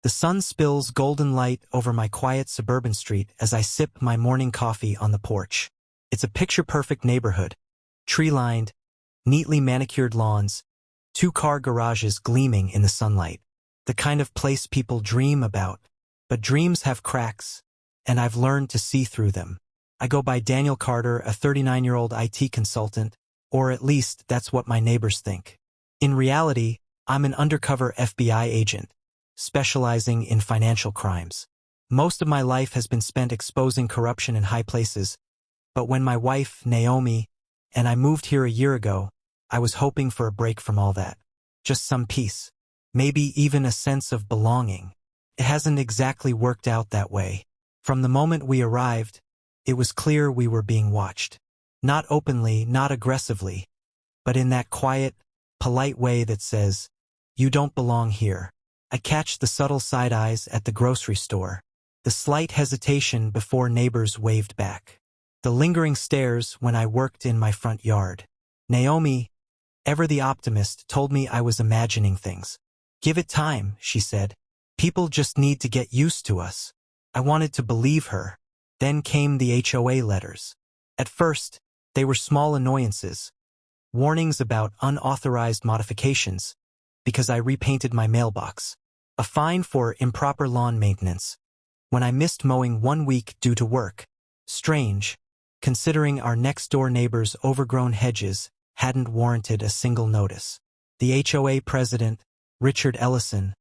The sun spills golden light over my quiet suburban street as I sip my morning coffee on the porch. It's a picture-perfect neighborhood. Tree-lined, neatly manicured lawns, two-car garages gleaming in the sunlight. The kind of place people dream about. But dreams have cracks, and I've learned to see through them. I go by Daniel Carter, a 39-year-old IT consultant, or at least that's what my neighbors think. In reality, I'm an undercover FBI agent, specializing in financial crimes. Most of my life has been spent exposing corruption in high places, but when my wife, Naomi, and I moved here a year ago, I was hoping for a break from all that. Just some peace. Maybe even a sense of belonging. It hasn't exactly worked out that way. From the moment we arrived, it was clear we were being watched. Not openly, not aggressively, but in that quiet, polite way that says, "You don't belong here." I catch the subtle side eyes at the grocery store, the slight hesitation before neighbors waved back, the lingering stares when I worked in my front yard. Naomi, ever the optimist, told me I was imagining things. "Give it time," she said. "People just need to get used to us." I wanted to believe her. Then came the HOA letters. At first, they were small annoyances, warnings about unauthorized modifications, because I repainted my mailbox. A fine for improper lawn maintenance, when I missed mowing 1 week due to work. Strange, considering our next-door neighbor's overgrown hedges hadn't warranted a single notice. The HOA President, Richard Ellison,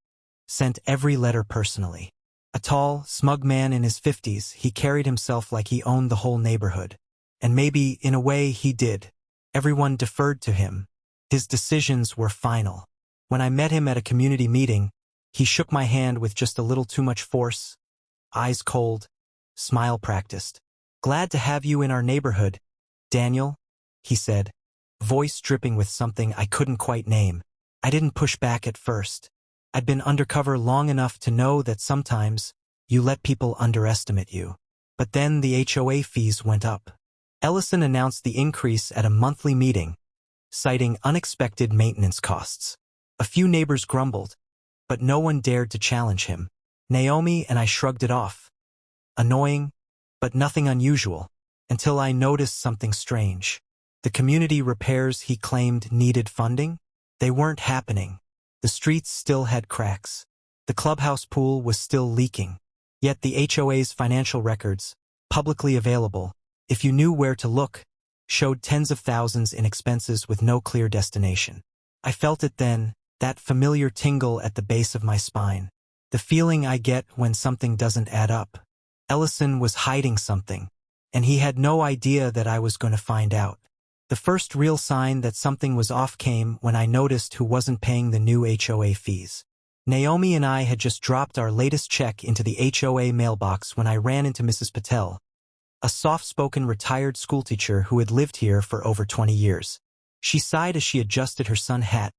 sent every letter personally. A tall, smug man in his 50s, he carried himself like he owned the whole neighborhood. And maybe, in a way, he did. Everyone deferred to him. His decisions were final. When I met him at a community meeting, he shook my hand with just a little too much force. Eyes cold, smile practiced. "Glad to have you in our neighborhood, Daniel," he said, voice dripping with something I couldn't quite name. I didn't push back at first. I'd been undercover long enough to know that sometimes you let people underestimate you. But then the HOA fees went up. Ellison announced the increase at a monthly meeting, citing unexpected maintenance costs. A few neighbors grumbled, but no one dared to challenge him. Naomi and I shrugged it off. Annoying, but nothing unusual, until I noticed something strange. The community repairs he claimed needed funding? They weren't happening. The streets still had cracks. The clubhouse pool was still leaking. Yet the HOA's financial records, publicly available, if you knew where to look, showed tens of thousands in expenses with no clear destination. I felt it then, that familiar tingle at the base of my spine. The feeling I get when something doesn't add up. Ellison was hiding something, and he had no idea that I was going to find out. The first real sign that something was off came when I noticed who wasn't paying the new HOA fees. Naomi and I had just dropped our latest check into the HOA mailbox when I ran into Mrs. Patel, a soft-spoken retired schoolteacher who had lived here for over 20 years. She sighed as she adjusted her sun hat,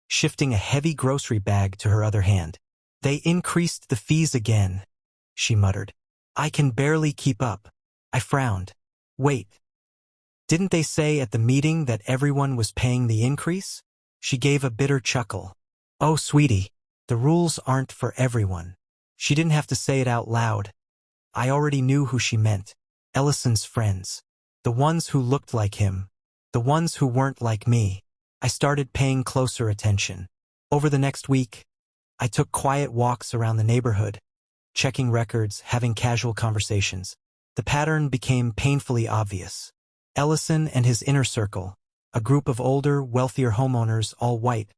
shifting a heavy grocery bag to her other hand. "They increased the fees again," she muttered. "I can barely keep up." I frowned. "Wait. Didn't they say at the meeting that everyone was paying the increase?" She gave a bitter chuckle. "Oh, sweetie, the rules aren't for everyone." She didn't have to say it out loud. I already knew who she meant. Ellison's friends. The ones who looked like him. The ones who weren't like me. I started paying closer attention. Over the next week, I took quiet walks around the neighborhood, checking records, having casual conversations. The pattern became painfully obvious. Ellison and his inner circle, a group of older, wealthier homeowners, all white,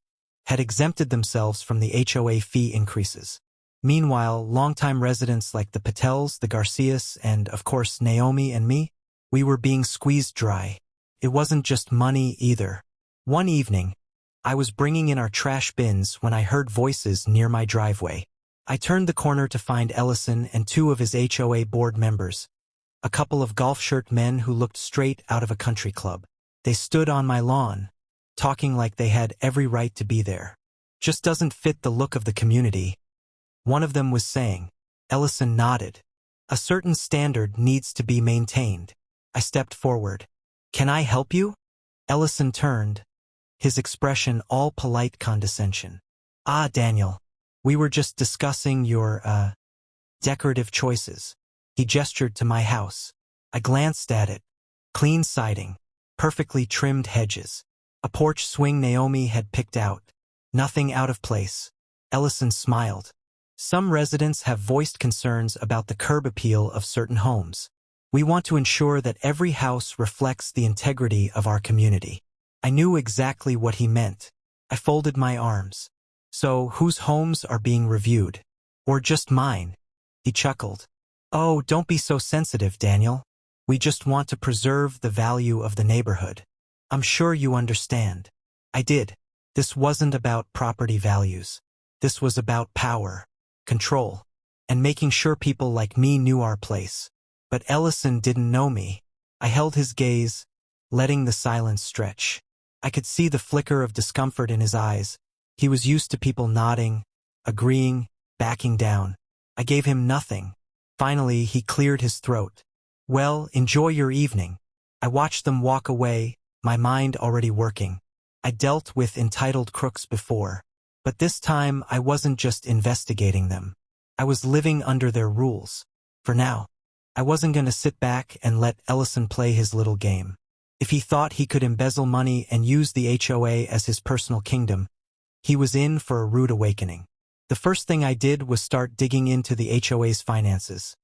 had exempted themselves from the HOA fee increases. Meanwhile, longtime residents like the Patels, the Garcias, and, of course, Naomi and me, we were being squeezed dry. It wasn't just money either. One evening, I was bringing in our trash bins when I heard voices near my driveway. I turned the corner to find Ellison and two of his HOA board members, a couple of golf-shirt men who looked straight out of a country club. They stood on my lawn, talking like they had every right to be there. "Just doesn't fit the look of the community," one of them was saying. Ellison nodded. "A certain standard needs to be maintained." I stepped forward. "Can I help you?" Ellison turned, his expression all polite condescension. "Ah, Daniel. We were just discussing your, decorative choices. He gestured to my house. I glanced at it. Clean siding. Perfectly trimmed hedges. A porch swing Naomi had picked out. Nothing out of place. Ellison smiled. Some residents have voiced concerns about the curb appeal of certain homes. We want to ensure that every house reflects the integrity of our community. I knew exactly what he meant. I folded my arms. So, whose homes are being reviewed? Or just mine? He chuckled. Oh, don't be so sensitive, Daniel. We just want to preserve the value of the neighborhood. I'm sure you understand. I did. This wasn't about property values. This was about power, control, and making sure people like me knew our place. But Ellison didn't know me. I held his gaze, letting the silence stretch. I could see the flicker of discomfort in his eyes. He was used to people nodding, agreeing, backing down. I gave him nothing. Finally, he cleared his throat. Well, enjoy your evening. I watched them walk away, my mind already working. I dealt with entitled crooks before. But this time, I wasn't just investigating them. I was living under their rules. For now. I wasn't going to sit back and let Ellison play his little game. If he thought he could embezzle money and use the HOA as his personal kingdom, he was in for a rude awakening. The first thing I did was start digging into the HOA's finances,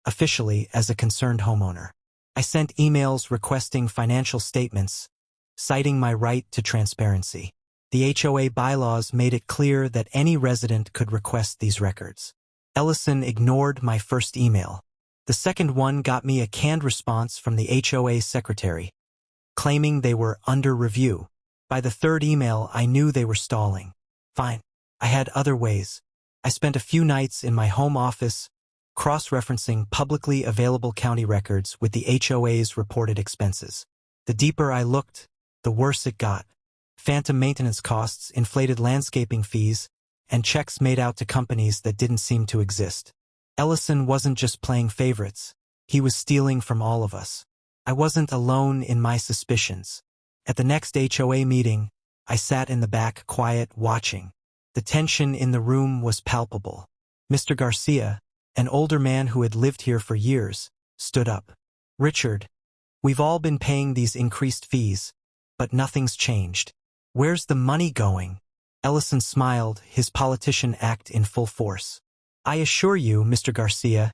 officially as a concerned homeowner. I sent emails requesting financial statements, citing my right to transparency. The HOA bylaws made it clear that any resident could request these records. Ellison ignored my first email. The second one got me a canned response from the HOA secretary, claiming they were under review. By the third email, I knew they were stalling. Fine. I had other ways. I spent a few nights in my home office, cross-referencing publicly available county records with the HOA's reported expenses. The deeper I looked, the worse it got. Phantom maintenance costs, inflated landscaping fees, and checks made out to companies that didn't seem to exist. Ellison wasn't just playing favorites. He was stealing from all of us. I wasn't alone in my suspicions. At the next HOA meeting, I sat in the back, quiet, watching. The tension in the room was palpable. Mr. Garcia, an older man who had lived here for years, stood up. Richard, we've all been paying these increased fees, but nothing's changed. Where's the money going? Ellison smiled, his politician act in full force. I assure you, Mr. Garcia,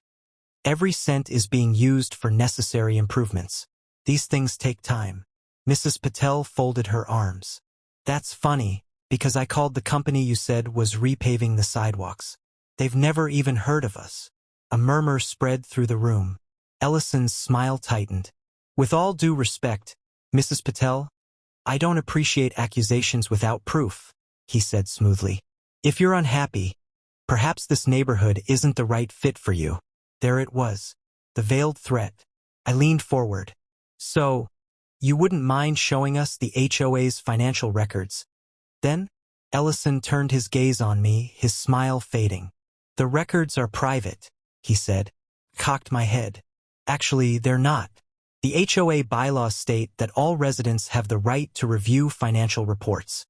every cent is being used for necessary improvements. These things take time. Mrs. Patel folded her arms. That's funny, because I called the company you said was repaving the sidewalks. They've never even heard of us. A murmur spread through the room. Ellison's smile tightened. With all due respect, Mrs. Patel, I don't appreciate accusations without proof, he said smoothly. If you're unhappy, perhaps this neighborhood isn't the right fit for you. There it was. The veiled threat. I leaned forward. So, you wouldn't mind showing us the HOA's financial records? Then, Ellison turned his gaze on me, his smile fading. The records are private, he said. Cocked my head. Actually, they're not. The HOA bylaws state that all residents have the right to review financial reports.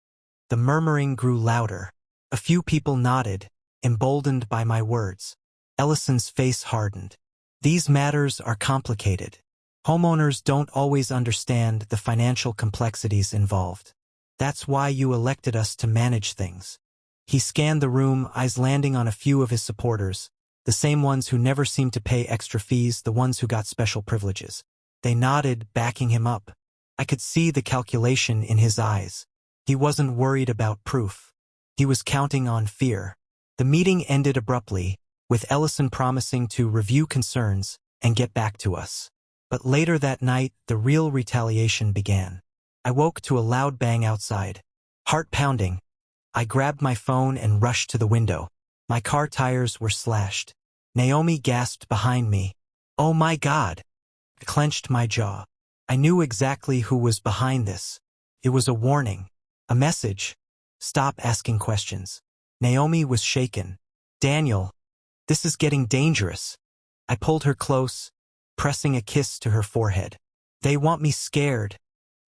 The murmuring grew louder. A few people nodded, emboldened by my words. Ellison's face hardened. These matters are complicated. Homeowners don't always understand the financial complexities involved. That's why you elected us to manage things. He scanned the room, eyes landing on a few of his supporters, the same ones who never seemed to pay extra fees, the ones who got special privileges. They nodded, backing him up. I could see the calculation in his eyes. He wasn't worried about proof. He was counting on fear. The meeting ended abruptly, with Ellison promising to review concerns and get back to us. But later that night, the real retaliation began. I woke to a loud bang outside. Heart pounding. I grabbed my phone and rushed to the window. My car tires were slashed. Naomi gasped behind me. Oh my God! I clenched my jaw. I knew exactly who was behind this. It was a warning. A message. Stop asking questions. Naomi was shaken. Daniel, this is getting dangerous. I pulled her close, pressing a kiss to her forehead. They want me scared,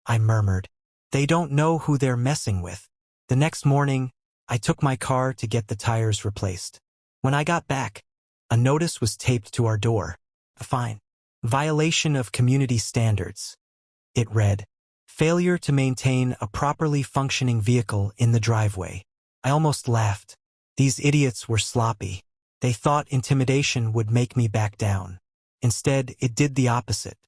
I murmured. They don't know who they're messing with. The next morning, I took my car to get the tires replaced. When I got back, a notice was taped to our door. A fine. Violation of community standards. It read, failure to maintain a properly functioning vehicle in the driveway. I almost laughed. These idiots were sloppy. They thought intimidation would make me back down. Instead, it did the opposite.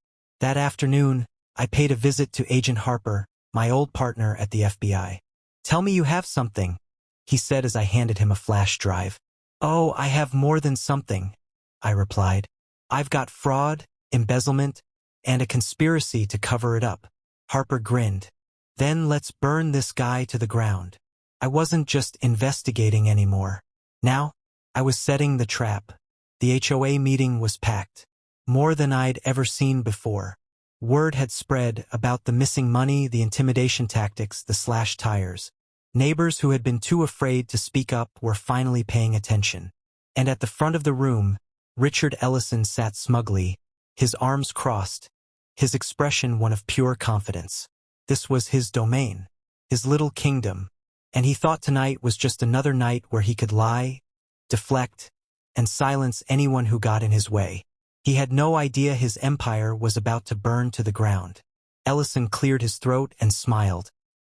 That afternoon, I paid a visit to Agent Harper, my old partner at the FBI. Tell me you have something, he said as I handed him a flash drive. Oh, I have more than something, I replied. I've got fraud, embezzlement, and a conspiracy to cover it up. Harper grinned. Then let's burn this guy to the ground. I wasn't just investigating anymore. Now, I was setting the trap. The HOA meeting was packed. More than I'd ever seen before. Word had spread about the missing money, the intimidation tactics, the slashed tires. Neighbors who had been too afraid to speak up were finally paying attention. And at the front of the room, Richard Ellison sat smugly, his arms crossed, his expression one of pure confidence. This was his domain, his little kingdom, and he thought tonight was just another night where he could lie, deflect, and silence anyone who got in his way. He had no idea his empire was about to burn to the ground. Ellison cleared his throat and smiled.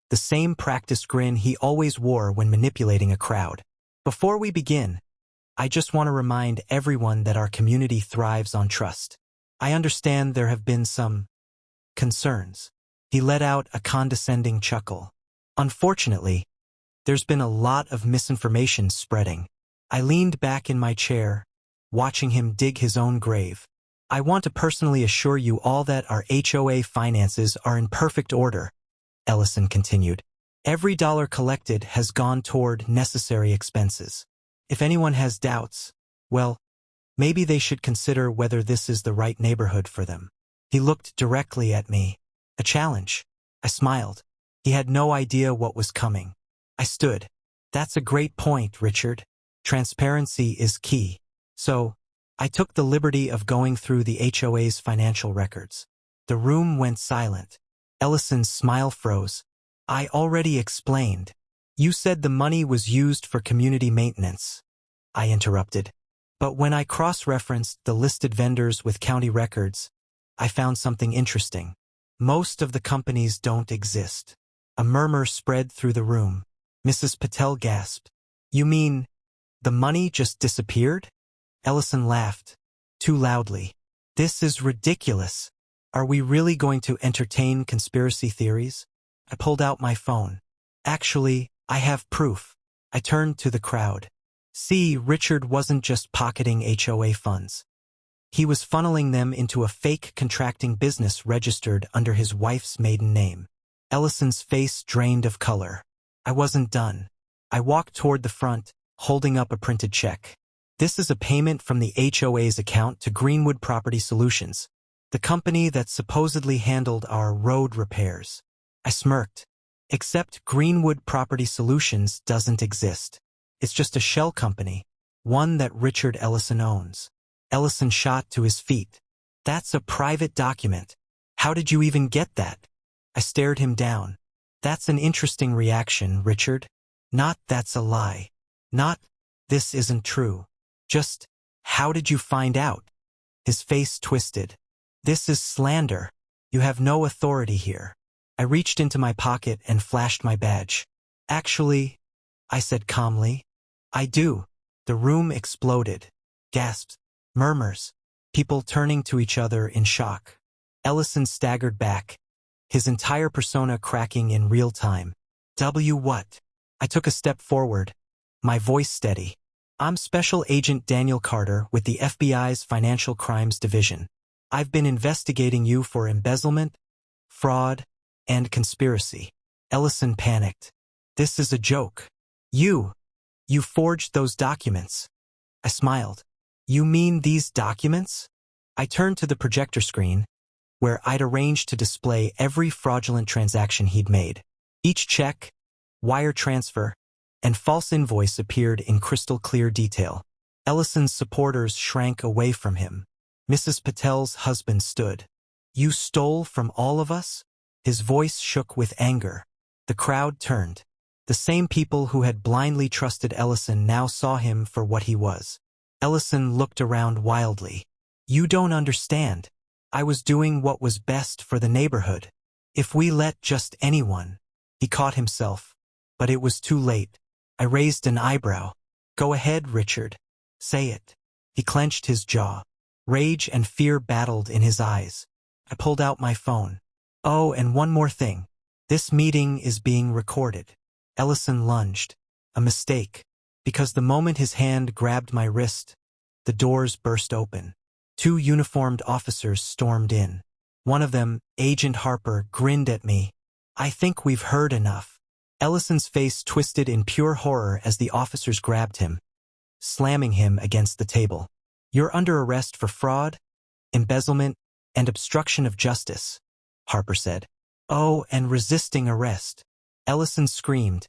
The same practiced grin he always wore when manipulating a crowd. Before we begin, I just want to remind everyone that our community thrives on trust. I understand there have been some concerns. He let out a condescending chuckle. Unfortunately, there's been a lot of misinformation spreading. I leaned back in my chair, watching him dig his own grave. I want to personally assure you all that our HOA finances are in perfect order, Ellison continued. Every dollar collected has gone toward necessary expenses. If anyone has doubts, well, maybe they should consider whether this is the right neighborhood for them. He looked directly at me. A challenge. I smiled. He had no idea what was coming. I stood. That's a great point, Richard. Transparency is key. So, I took the liberty of going through the HOA's financial records. The room went silent. Ellison's smile froze. I already explained. You said the money was used for community maintenance. I interrupted. But when I cross-referenced the listed vendors with county records, I found something interesting. Most of the companies don't exist. A murmur spread through the room. Mrs. Patel gasped. You mean, the money just disappeared? Ellison laughed, too loudly. This is ridiculous. Are we really going to entertain conspiracy theories? I pulled out my phone. Actually, I have proof. I turned to the crowd. See, Richard wasn't just pocketing HOA funds. He was funneling them into a fake contracting business registered under his wife's maiden name. Ellison's face drained of color. I wasn't done. I walked toward the front, holding up a printed check. This is a payment from the HOA's account to Greenwood Property Solutions, the company that supposedly handled our road repairs. I smirked. Except Greenwood Property Solutions doesn't exist. It's just a shell company, one that Richard Ellison owns. Ellison shot to his feet. That's a private document. How did you even get that? I stared him down. That's an interesting reaction, Richard. Not that's a lie. Not this isn't true. Just, how did you find out? His face twisted. This is slander. You have no authority here. I reached into my pocket and flashed my badge. Actually, I said calmly, I do. The room exploded. Gasps, murmurs, people turning to each other in shock. Ellison staggered back, his entire persona cracking in real time. What? I took a step forward, my voice steady. I'm Special Agent Daniel Carter with the FBI's Financial Crimes Division. I've been investigating you for embezzlement, fraud, and conspiracy. Ellison panicked. This is a joke. You forged those documents. I smiled. You mean these documents? I turned to the projector screen, where I'd arranged to display every fraudulent transaction he'd made. Each check, wire transfer, and false invoice appeared in crystal clear detail. Ellison's supporters shrank away from him. Mrs. Patel's husband stood. You stole from all of us? His voice shook with anger. The crowd turned. The same people who had blindly trusted Ellison now saw him for what he was. Ellison looked around wildly. "You don't understand. I was doing what was best for the neighborhood. If we let just anyone—" He caught himself, but it was too late. I raised an eyebrow. "Go ahead, Richard. Say it." He clenched his jaw. Rage and fear battled in his eyes. I pulled out my phone. "Oh, and one more thing. This meeting is being recorded." Ellison lunged. A mistake. Because the moment his hand grabbed my wrist, the doors burst open. 2 uniformed officers stormed in. One of them, Agent Harper, grinned at me. "I think we've heard enough." Ellison's face twisted in pure horror as the officers grabbed him, slamming him against the table. "You're under arrest for fraud, embezzlement, and obstruction of justice," Harper said. "Oh, and resisting arrest," Ellison screamed,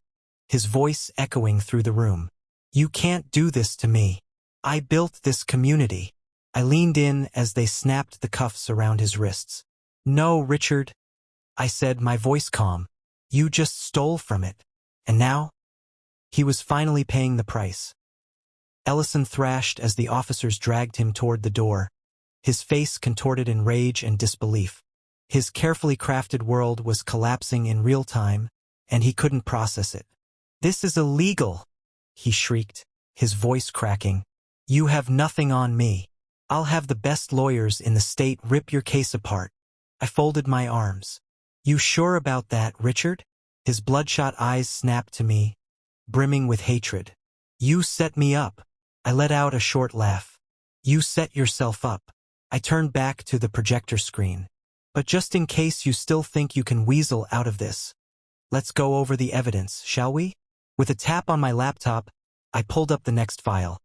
his voice echoing through the room. "You can't do this to me. I built this community." I leaned in as they snapped the cuffs around his wrists. "No, Richard," I said, my voice calm. "You just stole from it. And now?" He was finally paying the price. Ellison thrashed as the officers dragged him toward the door, his face contorted in rage and disbelief. His carefully crafted world was collapsing in real time, and he couldn't process it. "This is illegal," he shrieked, his voice cracking. "You have nothing on me. I'll have the best lawyers in the state rip your case apart." I folded my arms. "You sure about that, Richard?" His bloodshot eyes snapped to me, brimming with hatred. "You set me up." I let out a short laugh. "You set yourself up." I turned back to the projector screen. "But just in case you still think you can weasel out of this, let's go over the evidence, shall we?" With a tap on my laptop, I pulled up the next file.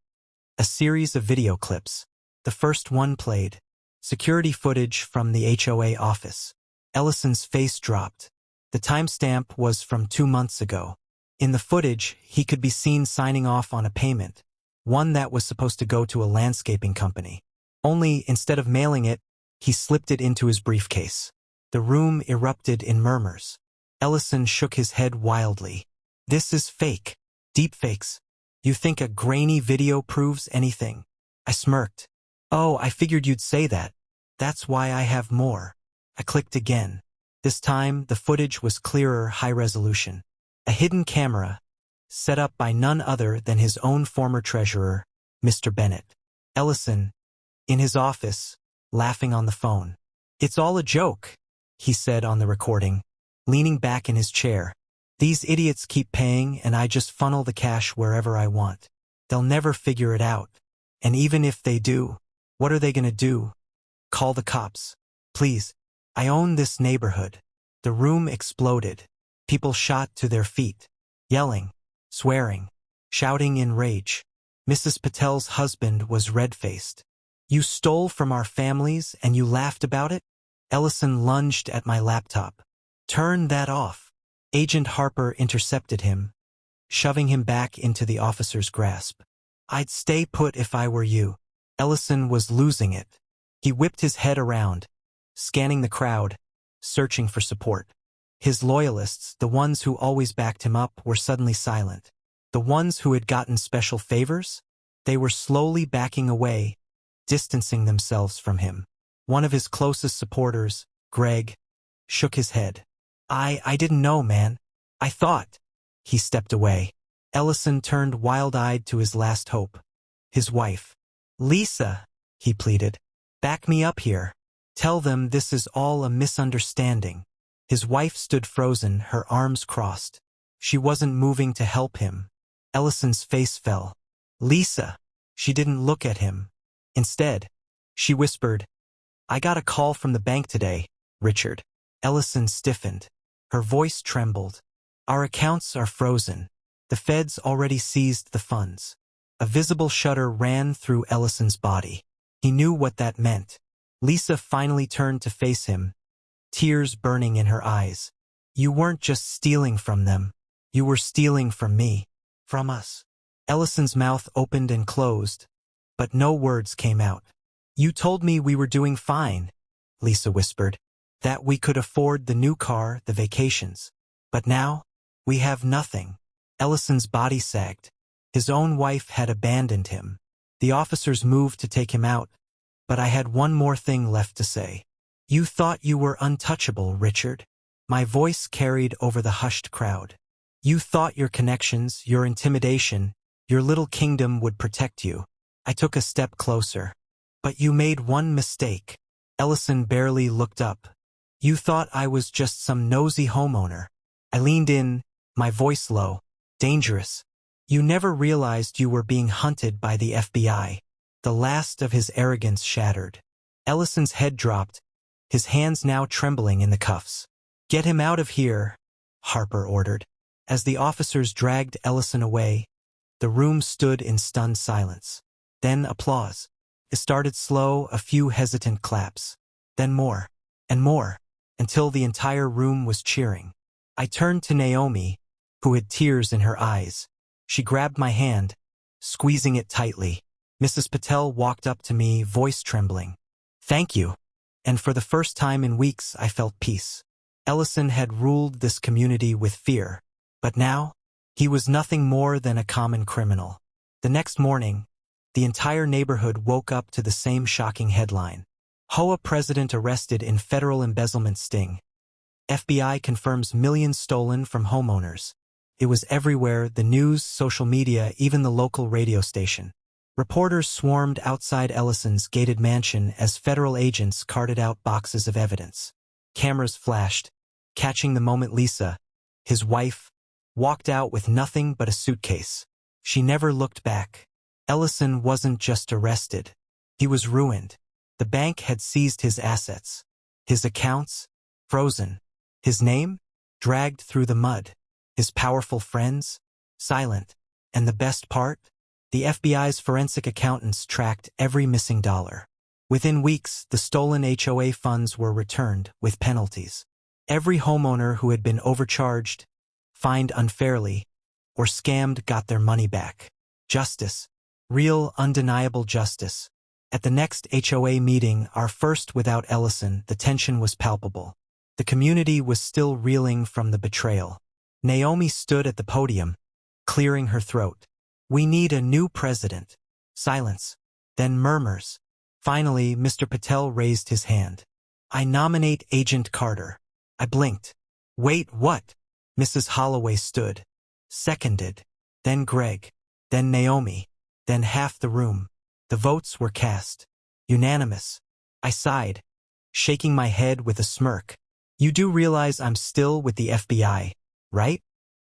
A series of video clips. The first one played. Security footage from the HOA office. Ellison's face dropped. The timestamp was from 2 months ago. In the footage, he could be seen signing off on a payment, one that was supposed to go to a landscaping company. Only, instead of mailing it, he slipped it into his briefcase. The room erupted in murmurs. Ellison shook his head wildly. "This is fake. Deepfakes. You think a grainy video proves anything?" I smirked. "Oh, I figured you'd say that. That's why I have more." I clicked again. This time, the footage was clearer, high resolution. A hidden camera, set up by none other than his own former treasurer, Mr. Bennett. Ellison, in his office, laughing on the phone. "It's all a joke," he said on the recording, leaning back in his chair. "These idiots keep paying and I just funnel the cash wherever I want. They'll never figure it out. And even if they do, what are they gonna do? Call the cops? Please. I own this neighborhood." The room exploded. People shot to their feet, yelling, swearing, shouting in rage. Mrs. Patel's husband was red-faced. "You stole from our families and you laughed about it?" Ellison lunged at my laptop. "Turn that off." Agent Harper intercepted him, shoving him back into the officer's grasp. "I'd stay put if I were you." Ellison was losing it. He whipped his head around, scanning the crowd, searching for support. His loyalists, the ones who always backed him up, were suddenly silent. The ones who had gotten special favors? They were slowly backing away, distancing themselves from him. One of his closest supporters, Greg, shook his head. I didn't know, man. I thought." He stepped away. Ellison turned wild-eyed to his last hope, his wife. "Lisa," he pleaded, "back me up here. Tell them this is all a misunderstanding." His wife stood frozen, her arms crossed. She wasn't moving to help him. Ellison's face fell. "Lisa." She didn't look at him. Instead, she whispered, "I got a call from the bank today, Richard." Ellison stiffened. Her voice trembled. "Our accounts are frozen. The feds already seized the funds." A visible shudder ran through Ellison's body. He knew what that meant. Lisa finally turned to face him, tears burning in her eyes. "You weren't just stealing from them. You were stealing from me. From us." Ellison's mouth opened and closed, but no words came out. "You told me we were doing fine," Lisa whispered, "that we could afford the new car, the vacations. But now, we have nothing." Ellison's body sagged. His own wife had abandoned him. The officers moved to take him out, but I had one more thing left to say. You thought you were untouchable, Richard. My voice carried over the hushed crowd. You thought your connections, your intimidation, your little kingdom would protect you. I took a step closer. But you made one mistake. Ellison barely looked up. You thought I was just some nosy homeowner. I leaned in, my voice low. Dangerous. You never realized you were being hunted by the FBI. The last of his arrogance shattered. Ellison's head dropped, his hands now trembling in the cuffs. Get him out of here, Harper ordered. As the officers dragged Ellison away, the room stood in stunned silence. Then applause. It started slow, a few hesitant claps. Then more, and more, until the entire room was cheering. I turned to Naomi, who had tears in her eyes. She grabbed my hand, squeezing it tightly. Mrs. Patel walked up to me, voice trembling. Thank you. And for the first time in weeks, I felt peace. Ellison had ruled this community with fear, but now, he was nothing more than a common criminal. The next morning, the entire neighborhood woke up to the same shocking headline. HOA President arrested in federal embezzlement sting. FBI confirms millions stolen from homeowners. It was everywhere, the news, social media, even the local radio station. Reporters swarmed outside Ellison's gated mansion as federal agents carted out boxes of evidence. Cameras flashed, catching the moment Lisa, his wife, walked out with nothing but a suitcase. She never looked back. Ellison wasn't just arrested. He was ruined. The bank had seized his assets. His accounts, frozen. His name, dragged through the mud. His powerful friends, silent. And the best part? The FBI's forensic accountants tracked every missing dollar. Within weeks, the stolen HOA funds were returned with penalties. Every homeowner who had been overcharged, fined unfairly, or scammed got their money back. Justice. Real, undeniable justice. At the next HOA meeting, our first without Ellison, the tension was palpable. The community was still reeling from the betrayal. Naomi stood at the podium, clearing her throat. We need a new president. Silence. Then murmurs. Finally, Mr. Patel raised his hand. I nominate Agent Carter. I blinked. Wait, what? Mrs. Holloway stood. Seconded. Then Greg. Then Naomi. Then half the room. The votes were cast. Unanimous. I sighed, shaking my head with a smirk. You do realize I'm still with the FBI, right?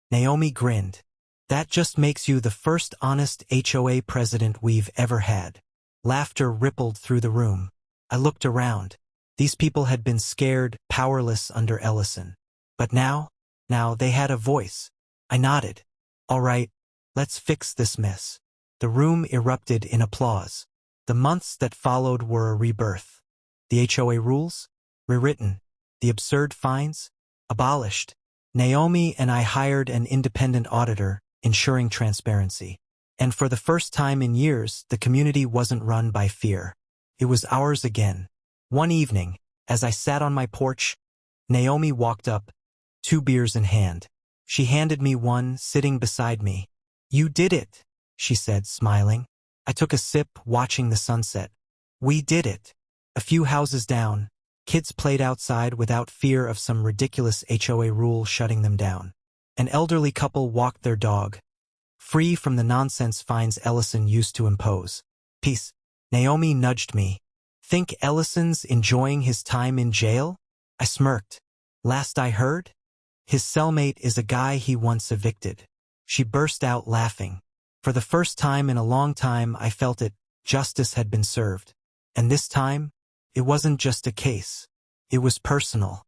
Naomi grinned. That just makes you the first honest HOA president we've ever had. Laughter rippled through the room. I looked around. These people had been scared, powerless under Ellison. But now they had a voice. I nodded. All right, let's fix this mess. The room erupted in applause. The months that followed were a rebirth. The HOA rules? Rewritten. The absurd fines? Abolished. Naomi and I hired an independent auditor, ensuring transparency. And for the first time in years, the community wasn't run by fear. It was ours again. One evening, as I sat on my porch, Naomi walked up, 2 beers in hand. She handed me one, sitting beside me. You did it, she said, smiling. I took a sip, watching the sunset. We did it. A few houses down, kids played outside without fear of some ridiculous HOA rule shutting them down. An elderly couple walked their dog, free from the nonsense fines Ellison used to impose. Peace. Naomi nudged me. Think Ellison's enjoying his time in jail? I smirked. Last I heard, his cellmate is a guy he once evicted. She burst out laughing. For the first time in a long time, I felt it. Justice had been served. And this time, it wasn't just a case. It was personal.